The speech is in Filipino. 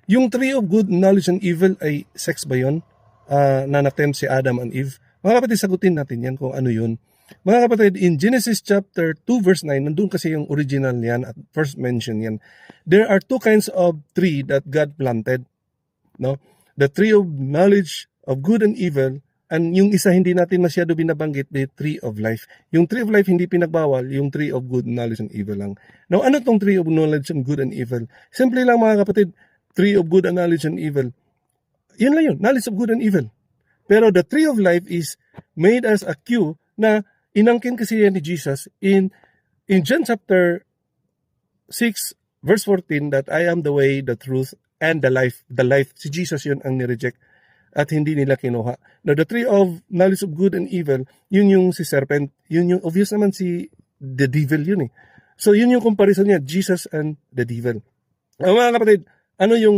Yung tree of good knowledge and evil ay sex ba yun? Na na-tempt si Adam and Eve? Mga kapatid, sagutin natin yan kung ano yun. Mga kapatid, in Genesis chapter 2 verse 9, nandun kasi yung original yan at first mention yan. There are two kinds of tree that God planted. No? The tree of knowledge of good and evil, and yung isa hindi natin masyado binabanggit, the tree of life. Yung tree of life hindi pinagbawal, yung tree of good knowledge and evil lang. Now, ano tong tree of knowledge and good and evil? Simple lang mga kapatid, tree of good and knowledge and evil. Yun lang yun, knowledge of good and evil. Pero the tree of life is made as a cue na inangkin kasi yan ni Jesus in John chapter 6 verse 14 that I am the way, the truth, and the life. The life, si Jesus yun ang nireject at hindi nila kinuha. Now, the tree of knowledge of good and evil, yun yung si serpent, yun yung obvious naman si the devil yun eh. So, yun yung comparison niya, Jesus and the devil. Mga kapatid, ano yung